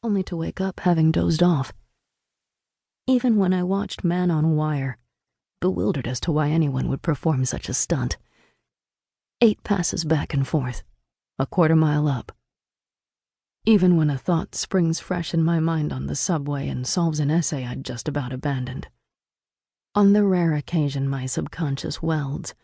only to wake up having dozed off. Even when I watched Man on Wire, bewildered as to why anyone would perform such a stunt. 8 passes back and forth, a quarter-mile up. Even when a thought springs fresh in my mind on the subway and solves an essay I'd just about abandoned. On the rare occasion my subconscious welds,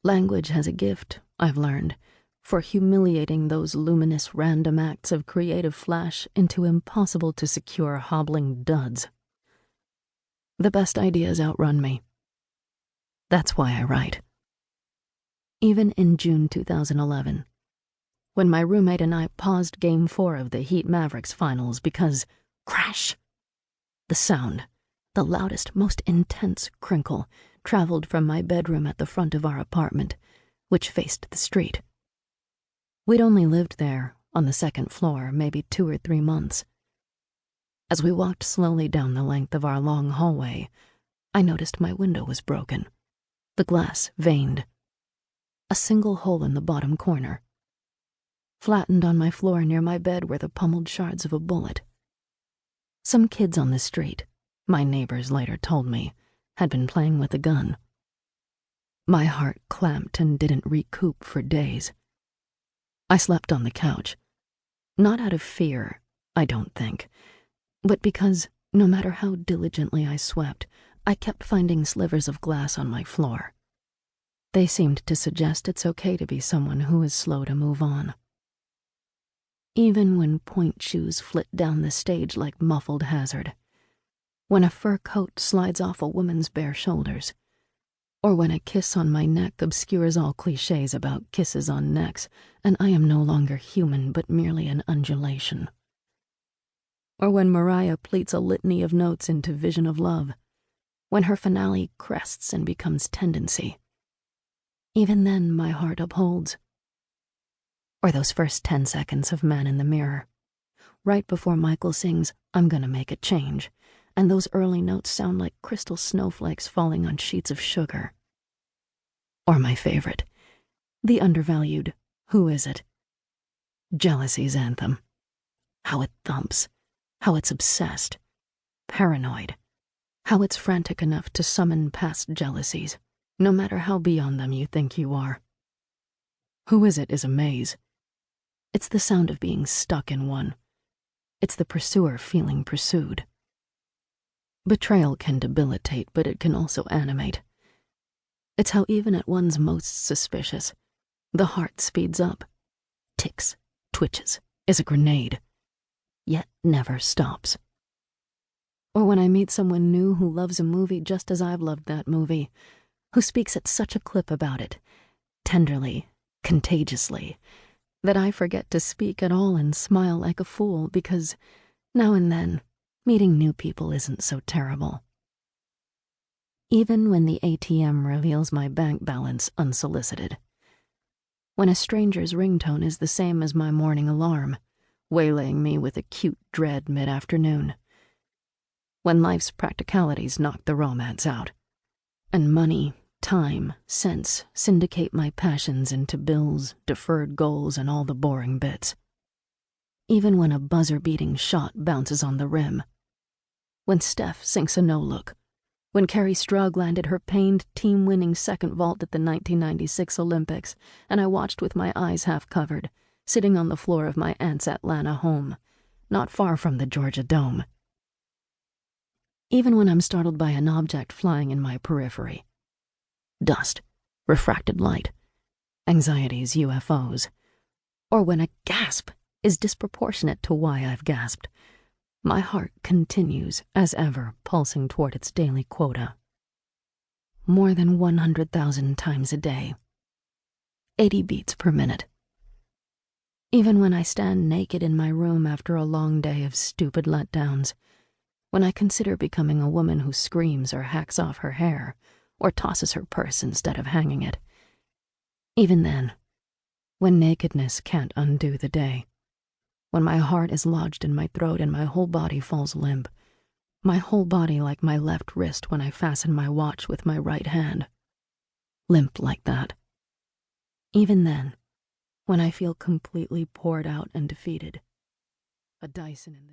language has a gift, I've learned, for humiliating those luminous random acts of creative flash into impossible-to-secure hobbling duds. The best ideas outrun me. That's why I write. Even in June 2011, when my roommate and I paused Game 4 of the Heat Mavericks finals because, crash! The sound, the loudest, most intense crinkle, traveled from my bedroom at the front of our apartment, which faced the street. We'd only lived there, on the 2nd floor, maybe 2 or 3 months. As we walked slowly down the length of our long hallway, I noticed my window was broken, the glass veined. A single hole in the bottom corner. Flattened on my floor near my bed were the pummeled shards of a bullet. Some kids on the street, my neighbors later told me, had been playing with a gun. My heart clamped and didn't recoup for days. I slept on the couch, not out of fear, I don't think, but because, no matter how diligently I swept, I kept finding slivers of glass on my floor. They seemed to suggest it's okay to be someone who is slow to move on. Even when point shoes flit down the stage like muffled hazard, when a fur coat slides off a woman's bare shoulders, or when a kiss on my neck obscures all cliches about kisses on necks, and I am no longer human but merely an undulation. Or when Mariah pleats a litany of notes into Vision of Love, when her finale crests and becomes tendency. Even then my heart upholds. Or those first 10 seconds of Man in the Mirror, right before Michael sings, "I'm gonna make a change," and those early notes sound like crystal snowflakes falling on sheets of sugar. Or my favorite, the undervalued Who Is It? Jealousy's anthem. How it thumps, how it's obsessed, paranoid, how it's frantic enough to summon past jealousies, no matter how beyond them you think you are. Who Is It is a maze. It's the sound of being stuck in one. It's the pursuer feeling pursued. Betrayal can debilitate, but it can also animate. It's how even at one's most suspicious, the heart speeds up, ticks, twitches, is a grenade, yet never stops. Or when I meet someone new who loves a movie just as I've loved that movie, who speaks at such a clip about it, tenderly, contagiously, that I forget to speak at all and smile like a fool because, now and then, meeting new people isn't so terrible. Even when the ATM reveals my bank balance unsolicited. When a stranger's ringtone is the same as my morning alarm, waylaying me with acute dread mid-afternoon. When life's practicalities knock the romance out, and money, time, sense syndicate my passions into bills, deferred goals, and all the boring bits. Even when a buzzer-beating shot bounces on the rim. When Steph sinks a no-look. When Carrie Strug landed her pained, team-winning second vault at the 1996 Olympics, and I watched with my eyes half-covered, sitting on the floor of my aunt's Atlanta home, not far from the Georgia Dome. Even when I'm startled by an object flying in my periphery. Dust, refracted light, anxieties, UFOs. Or when a gasp is disproportionate to why I've gasped. My heart continues, as ever, pulsing toward its daily quota. More than 100,000 times a day. 80 beats per minute. Even when I stand naked in my room after a long day of stupid letdowns, when I consider becoming a woman who screams or hacks off her hair, or tosses her purse instead of hanging it. Even then, when nakedness can't undo the day, when my heart is lodged in my throat and my whole body falls limp, my whole body like my left wrist when I fasten my watch with my right hand, limp like that. Even then, when I feel completely poured out and defeated, a Dyson in the